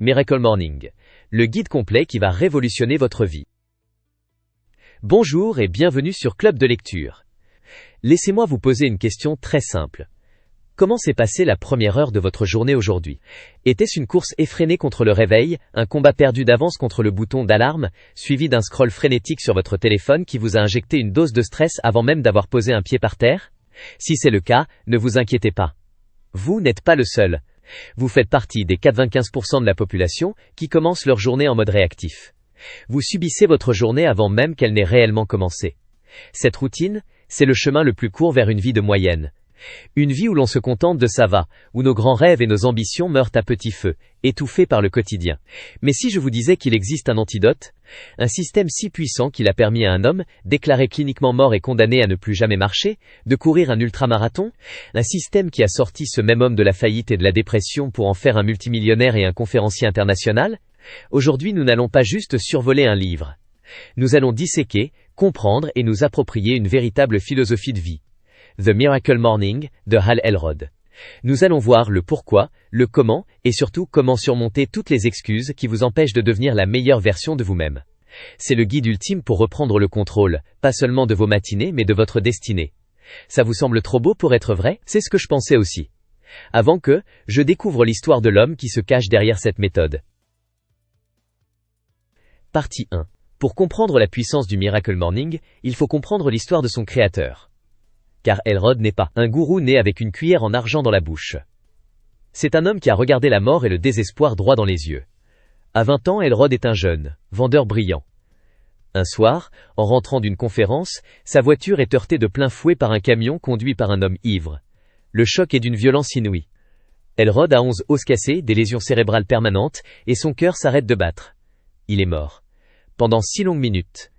Miracle Morning, le guide complet qui va révolutionner votre vie. Bonjour et bienvenue sur Club de lecture. Laissez-moi vous poser une question très simple. Comment s'est passée la première heure de votre journée aujourd'hui? Était-ce une course effrénée contre le réveil, un combat perdu d'avance contre le bouton d'alarme, suivi d'un scroll frénétique sur votre téléphone qui vous a injecté une dose de stress avant même d'avoir posé un pied par terre? Si c'est le cas, ne vous inquiétez pas. Vous n'êtes pas le seul. Vous faites partie des 95% de la population qui commencent leur journée en mode réactif. Vous subissez votre journée avant même qu'elle n'ait réellement commencé. Cette routine, c'est le chemin le plus court vers une vie de moyenne. Une vie où l'on se contente de ça va, où nos grands rêves et nos ambitions meurent à petit feu, étouffés par le quotidien. Mais si je vous disais qu'il existe un antidote, un système si puissant qu'il a permis à un homme, déclaré cliniquement mort et condamné à ne plus jamais marcher, de courir un ultramarathon, un système qui a sorti ce même homme de la faillite et de la dépression pour en faire un multimillionnaire et un conférencier international, aujourd'hui nous n'allons pas juste survoler un livre. Nous allons disséquer, comprendre et nous approprier une véritable philosophie de vie. The Miracle Morning, de Hal Elrod. Nous allons voir le pourquoi, le comment, et surtout comment surmonter toutes les excuses qui vous empêchent de devenir la meilleure version de vous-même. C'est le guide ultime pour reprendre le contrôle, pas seulement de vos matinées mais de votre destinée. Ça vous semble trop beau pour être vrai? C'est ce que je pensais aussi. Avant que, je découvre l'histoire de l'homme qui se cache derrière cette méthode. Partie 1. Pour comprendre la puissance du Miracle Morning, il faut comprendre l'histoire de son créateur. Car Elrod n'est pas un gourou né avec une cuillère en argent dans la bouche. C'est un homme qui a regardé la mort et le désespoir droit dans les yeux. À 20 ans, Elrod est un jeune, vendeur brillant. Un soir, en rentrant d'une conférence, sa voiture est heurtée de plein fouet par un camion conduit par un homme ivre. Le choc est d'une violence inouïe. Elrod a 11 os cassés, des lésions cérébrales permanentes, et son cœur s'arrête de battre. Il est mort. Pendant 6 longues minutes.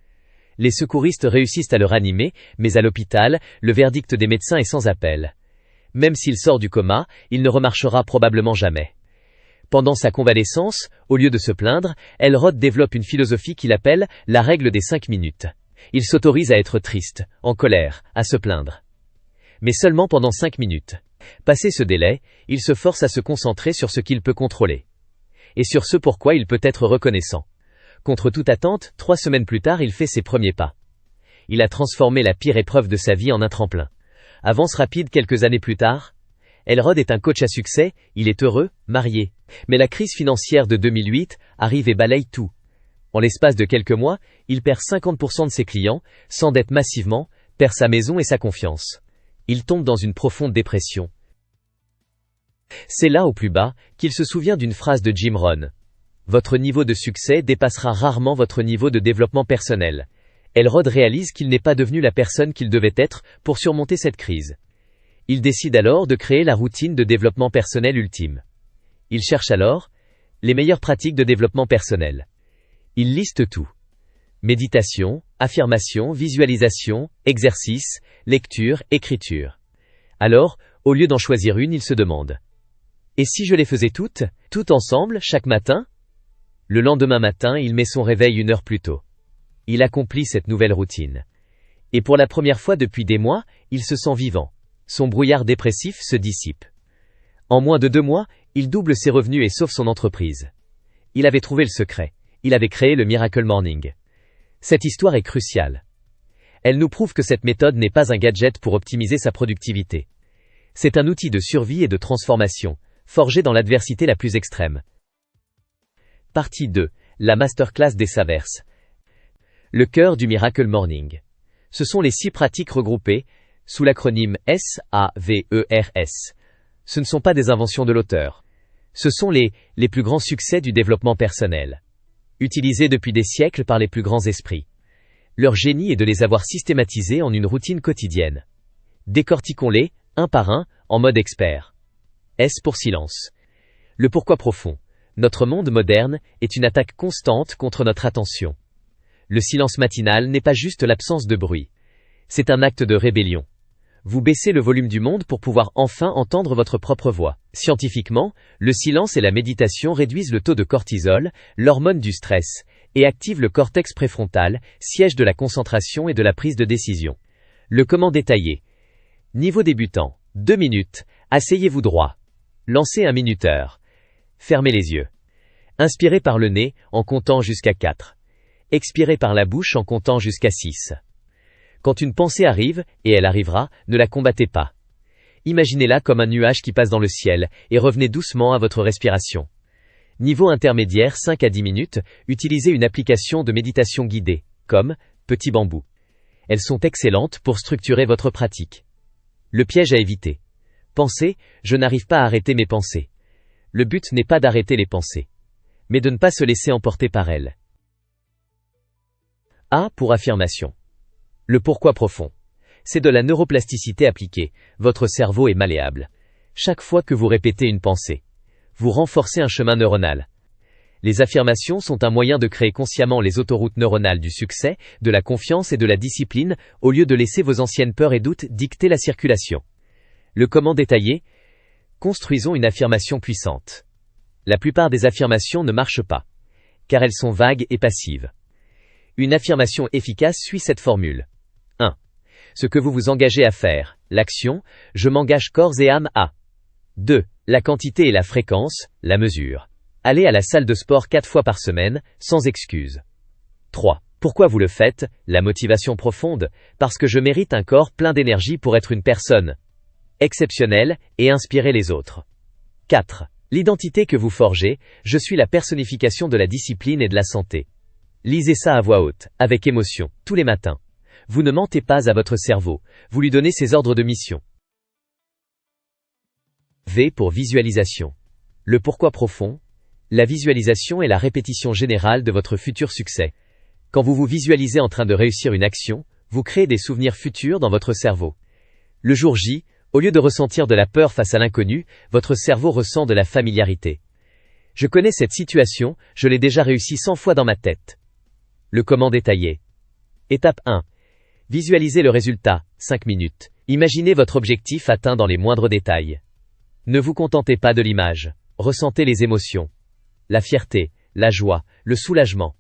Les secouristes réussissent à le ranimer, mais à l'hôpital, le verdict des médecins est sans appel. Même s'il sort du coma, il ne remarchera probablement jamais. Pendant sa convalescence, au lieu de se plaindre, Elrod développe une philosophie qu'il appelle la règle des 5 minutes. Il s'autorise à être triste, en colère, à se plaindre. Mais seulement pendant 5 minutes. Passé ce délai, il se force à se concentrer sur ce qu'il peut contrôler. Et sur ce pourquoi il peut être reconnaissant. Contre toute attente, 3 semaines plus tard, il fait ses premiers pas. Il a transformé la pire épreuve de sa vie en un tremplin. Avance rapide quelques années plus tard. Elrod est un coach à succès, il est heureux, marié. Mais la crise financière de 2008 arrive et balaye tout. En l'espace de quelques mois, il perd 50% de ses clients, s'endette massivement, perd sa maison et sa confiance. Il tombe dans une profonde dépression. C'est là, au plus bas, qu'il se souvient d'une phrase de Jim Rohn. Votre niveau de succès dépassera rarement votre niveau de développement personnel. Elrod réalise qu'il n'est pas devenu la personne qu'il devait être pour surmonter cette crise. Il décide alors de créer la routine de développement personnel ultime. Il cherche alors les meilleures pratiques de développement personnel. Il liste tout. Méditation, affirmation, visualisation, exercice, lecture, écriture. Alors, au lieu d'en choisir une, il se demande. Et si je les faisais toutes ensemble, chaque matin? Le lendemain matin, il met son réveil 1 heure plus tôt. Il accomplit cette nouvelle routine. Et pour la première fois depuis des mois, il se sent vivant. Son brouillard dépressif se dissipe. En moins de 2 mois, il double ses revenus et sauve son entreprise. Il avait trouvé le secret. Il avait créé le Miracle Morning. Cette histoire est cruciale. Elle nous prouve que cette méthode n'est pas un gadget pour optimiser sa productivité. C'est un outil de survie et de transformation, forgé dans l'adversité la plus extrême. Partie 2. La masterclass des Savers. Le cœur du Miracle Morning. Ce sont les 6 pratiques regroupées sous l'acronyme SAVERS. Ce ne sont pas des inventions de l'auteur. Ce sont les plus grands succès du développement personnel. Utilisés depuis des siècles par les plus grands esprits. Leur génie est de les avoir systématisés en une routine quotidienne. Décortiquons-les, un par un, en mode expert. S pour silence. Le pourquoi profond. Notre monde moderne est une attaque constante contre notre attention. Le silence matinal n'est pas juste l'absence de bruit. C'est un acte de rébellion. Vous baissez le volume du monde pour pouvoir enfin entendre votre propre voix. Scientifiquement, le silence et la méditation réduisent le taux de cortisol, l'hormone du stress, et activent le cortex préfrontal, siège de la concentration et de la prise de décision. Le comment détaillé. Niveau débutant, 2 minutes, asseyez-vous droit. Lancez un minuteur. Fermez les yeux. Inspirez par le nez en comptant jusqu'à 4. Expirez par la bouche en comptant jusqu'à 6. Quand une pensée arrive, et elle arrivera, ne la combattez pas. Imaginez-la comme un nuage qui passe dans le ciel, et revenez doucement à votre respiration. Niveau intermédiaire 5 à 10 minutes, utilisez une application de méditation guidée, comme Petit Bambou. Elles sont excellentes pour structurer votre pratique. Le piège à éviter. Pensez, je n'arrive pas à arrêter mes pensées. Le but n'est pas d'arrêter les pensées, mais de ne pas se laisser emporter par elles. A pour affirmation. Le pourquoi profond. C'est de la neuroplasticité appliquée, votre cerveau est malléable. Chaque fois que vous répétez une pensée, vous renforcez un chemin neuronal. Les affirmations sont un moyen de créer consciemment les autoroutes neuronales du succès, de la confiance et de la discipline, au lieu de laisser vos anciennes peurs et doutes dicter la circulation. Le comment détaillé. Construisons une affirmation puissante. La plupart des affirmations ne marchent pas, car elles sont vagues et passives. Une affirmation efficace suit cette formule. 1. Ce que vous vous engagez à faire, l'action, je m'engage corps et âme à. 2. La quantité et la fréquence, la mesure. Allez à la salle de sport 4 fois par semaine, sans excuse. 3. Pourquoi vous le faites, la motivation profonde, parce que je mérite un corps plein d'énergie pour être une personne exceptionnelle et inspirer les autres. 4. L'identité que vous forgez, je suis la personnification de la discipline et de la santé. Lisez ça à voix haute, avec émotion, tous les matins. Vous ne mentez pas à votre cerveau, vous lui donnez ses ordres de mission. V pour visualisation. Le pourquoi profond. La visualisation est la répétition générale de votre futur succès. Quand vous vous visualisez en train de réussir une action, vous créez des souvenirs futurs dans votre cerveau. Le jour J, au lieu de ressentir de la peur face à l'inconnu, votre cerveau ressent de la familiarité. Je connais cette situation, je l'ai déjà réussi 100 fois dans ma tête. Le comment détaillé. Étape 1. Visualisez le résultat, 5 minutes. Imaginez votre objectif atteint dans les moindres détails. Ne vous contentez pas de l'image. Ressentez les émotions. La fierté, la joie, le soulagement.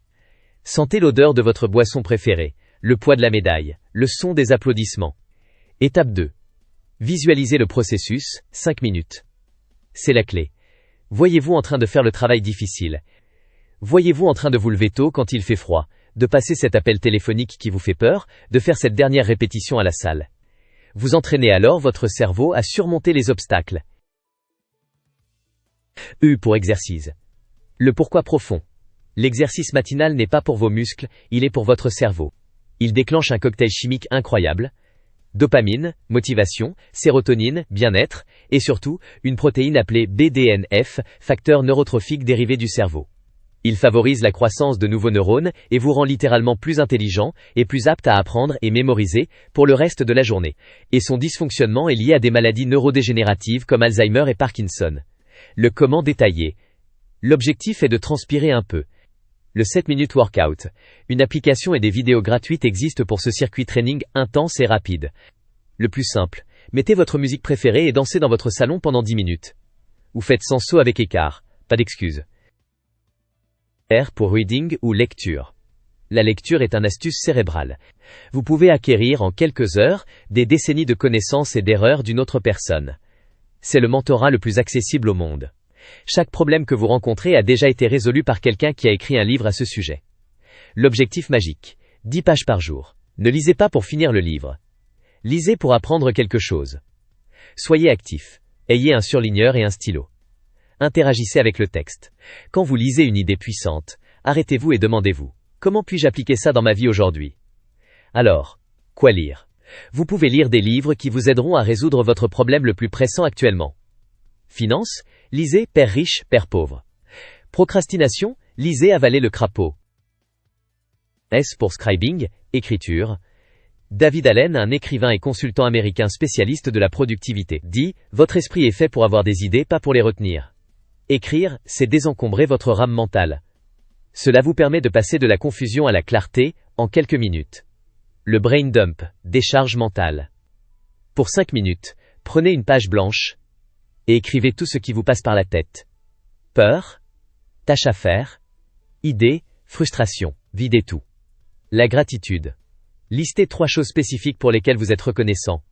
Sentez l'odeur de votre boisson préférée, le poids de la médaille, le son des applaudissements. Étape 2. Visualisez le processus, 5 minutes. C'est la clé. Voyez-vous en train de faire le travail difficile. Voyez-vous en train de vous lever tôt quand il fait froid, de passer cet appel téléphonique qui vous fait peur, de faire cette dernière répétition à la salle. Vous entraînez alors votre cerveau à surmonter les obstacles. E pour exercice. Le pourquoi profond. L'exercice matinal n'est pas pour vos muscles, il est pour votre cerveau. Il déclenche un cocktail chimique incroyable. Dopamine, motivation, sérotonine, bien-être, et surtout, une protéine appelée BDNF, facteur neurotrophique dérivé du cerveau. Il favorise la croissance de nouveaux neurones et vous rend littéralement plus intelligent et plus apte à apprendre et mémoriser pour le reste de la journée. Et son dysfonctionnement est lié à des maladies neurodégénératives comme Alzheimer et Parkinson. Le comment détaillé. L'objectif est de transpirer un peu. Le 7 minutes workout. Une application et des vidéos gratuites existent pour ce circuit training intense et rapide. Le plus simple, mettez votre musique préférée et dansez dans votre salon pendant 10 minutes. Ou faites 100 sauts avec écart, pas d'excuses. R pour reading ou lecture. La lecture est une astuce cérébrale. Vous pouvez acquérir en quelques heures des décennies de connaissances et d'erreurs d'une autre personne. C'est le mentorat le plus accessible au monde. Chaque problème que vous rencontrez a déjà été résolu par quelqu'un qui a écrit un livre à ce sujet. L'objectif magique. 10 pages par jour. Ne lisez pas pour finir le livre. Lisez pour apprendre quelque chose. Soyez actif. Ayez un surligneur et un stylo. Interagissez avec le texte. Quand vous lisez une idée puissante, arrêtez-vous et demandez-vous, comment puis-je appliquer ça dans ma vie aujourd'hui? Alors, quoi lire? Vous pouvez lire des livres qui vous aideront à résoudre votre problème le plus pressant actuellement. Finance, lisez Père riche, Père pauvre. Procrastination, lisez Avaler le crapaud. S pour scribing, écriture. David Allen, un écrivain et consultant américain spécialiste de la productivité, dit « Votre esprit est fait pour avoir des idées, pas pour les retenir. Écrire, c'est désencombrer votre rame mentale. Cela vous permet de passer de la confusion à la clarté en quelques minutes. Le brain dump, décharge mentale. Pour 5 minutes, prenez une page blanche et écrivez tout ce qui vous passe par la tête. Peur, tâche à faire, idées, frustration, videz tout. La gratitude. Listez 3 choses spécifiques pour lesquelles vous êtes reconnaissant.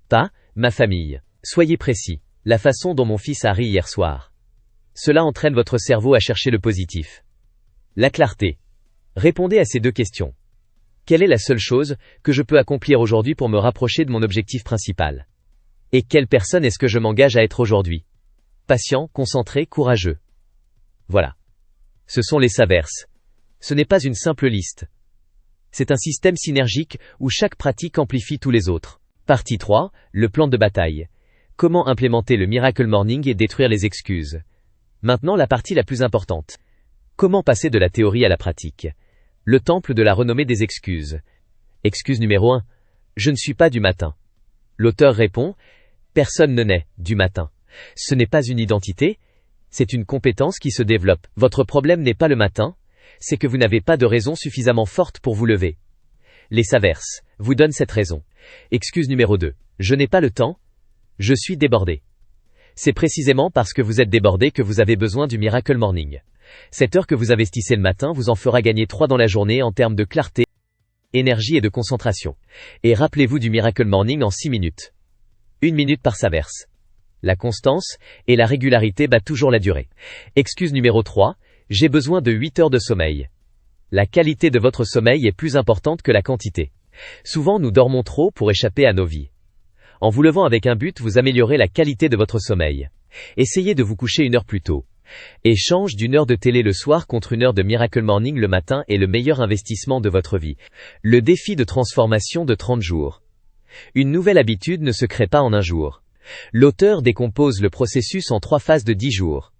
Pas, ma famille. Soyez précis. La façon dont mon fils a ri hier soir. Cela entraîne votre cerveau à chercher le positif. La clarté. Répondez à ces 2 questions. Quelle est la seule chose que je peux accomplir aujourd'hui pour me rapprocher de mon objectif principal? Et quelle personne est-ce que je m'engage à être aujourd'hui? Patient, concentré, courageux. Voilà. Ce sont les SAVERS. Ce n'est pas une simple liste. C'est un système synergique où chaque pratique amplifie tous les autres. Partie 3, le plan de bataille. Comment implémenter le Miracle Morning et détruire les excuses? Maintenant la partie la plus importante. Comment passer de la théorie à la pratique? Le temple de la renommée des excuses. Excuse numéro 1. Je ne suis pas du matin. L'auteur répond, personne ne naît du matin. Ce n'est pas une identité, c'est une compétence qui se développe. Votre problème n'est pas le matin, c'est que vous n'avez pas de raison suffisamment forte pour vous lever. Les SAVERS vous donnent cette raison. Excuse numéro 2. Je n'ai pas le temps, je suis débordé. C'est précisément parce que vous êtes débordé que vous avez besoin du Miracle Morning. Cette heure que vous investissez le matin vous en fera gagner 3 dans la journée en termes de clarté, énergie et de concentration. Et rappelez-vous du Miracle Morning en 6 minutes. 1 minute par SAVERS. La constance et la régularité battent toujours la durée. Excuse numéro 3. J'ai besoin de 8 heures de sommeil. La qualité de votre sommeil est plus importante que la quantité. Souvent nous dormons trop pour échapper à nos vies. En vous levant avec un but, vous améliorez la qualité de votre sommeil. Essayez de vous coucher 1 heure plus tôt. Échange d'1 heure de télé le soir contre 1 heure de Miracle Morning le matin est le meilleur investissement de votre vie. Le défi de transformation de 30 jours. Une nouvelle habitude ne se crée pas en un jour. L'auteur décompose le processus en 3 phases de 10 jours.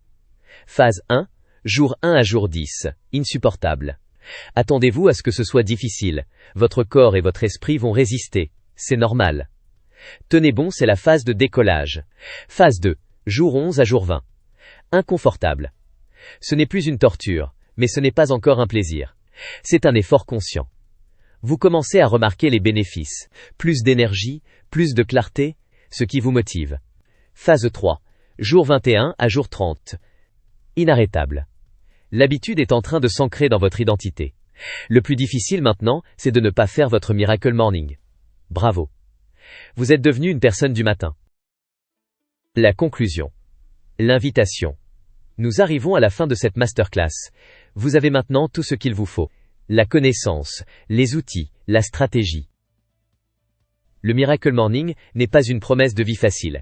Phase 1, jour 1 à jour 10, insupportable. Attendez-vous à ce que ce soit difficile. Votre corps et votre esprit vont résister. C'est normal. Tenez bon, c'est la phase de décollage. Phase 2, jour 11 à jour 20. Inconfortable. Ce n'est plus une torture, mais ce n'est pas encore un plaisir. C'est un effort conscient. Vous commencez à remarquer les bénéfices. Plus d'énergie, plus de clarté, ce qui vous motive. Phase 3, jour 21 à jour 30. Inarrêtable. L'habitude est en train de s'ancrer dans votre identité. Le plus difficile maintenant, c'est de ne pas faire votre Miracle Morning. Bravo. Vous êtes devenu une personne du matin. La conclusion. L'invitation. Nous arrivons à la fin de cette masterclass. Vous avez maintenant tout ce qu'il vous faut. La connaissance, les outils, la stratégie. Le Miracle Morning n'est pas une promesse de vie facile.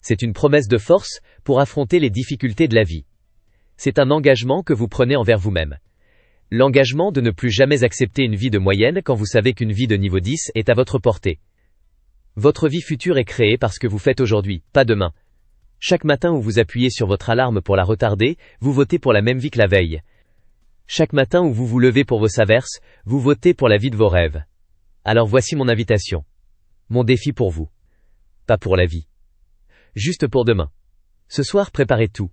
C'est une promesse de force pour affronter les difficultés de la vie. C'est un engagement que vous prenez envers vous-même. L'engagement de ne plus jamais accepter une vie de moyenne quand vous savez qu'une vie de niveau 10 est à votre portée. Votre vie future est créée par ce que vous faites aujourd'hui, pas demain. Chaque matin où vous appuyez sur votre alarme pour la retarder, vous votez pour la même vie que la veille. Chaque matin où vous vous levez pour vos SAVERS, vous votez pour la vie de vos rêves. Alors voici mon invitation. Mon défi pour vous. Pas pour la vie. Juste pour demain. Ce soir, préparez tout.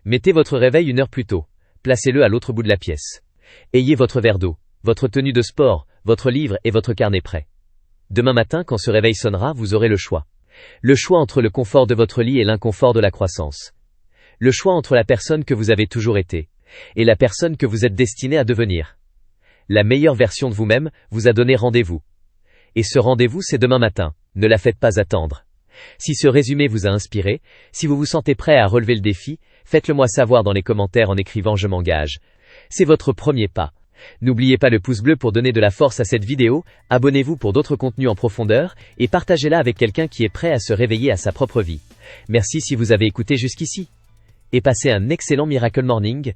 Mettez votre réveil 1 heure plus tôt. Placez-le à l'autre bout de la pièce. Ayez votre verre d'eau, votre tenue de sport, votre livre et votre carnet prêt. Demain matin, quand ce réveil sonnera, vous aurez le choix. Le choix entre le confort de votre lit et l'inconfort de la croissance. Le choix entre la personne que vous avez toujours été et la personne que vous êtes destiné à devenir. La meilleure version de vous-même vous a donné rendez-vous. Et ce rendez-vous, c'est demain matin. Ne la faites pas attendre. Si ce résumé vous a inspiré, si vous vous sentez prêt à relever le défi, faites-le moi savoir dans les commentaires en écrivant « Je m'engage ». C'est votre premier pas. N'oubliez pas le pouce bleu pour donner de la force à cette vidéo, abonnez-vous pour d'autres contenus en profondeur et partagez-la avec quelqu'un qui est prêt à se réveiller à sa propre vie. Merci si vous avez écouté jusqu'ici. Et passez un excellent Miracle Morning.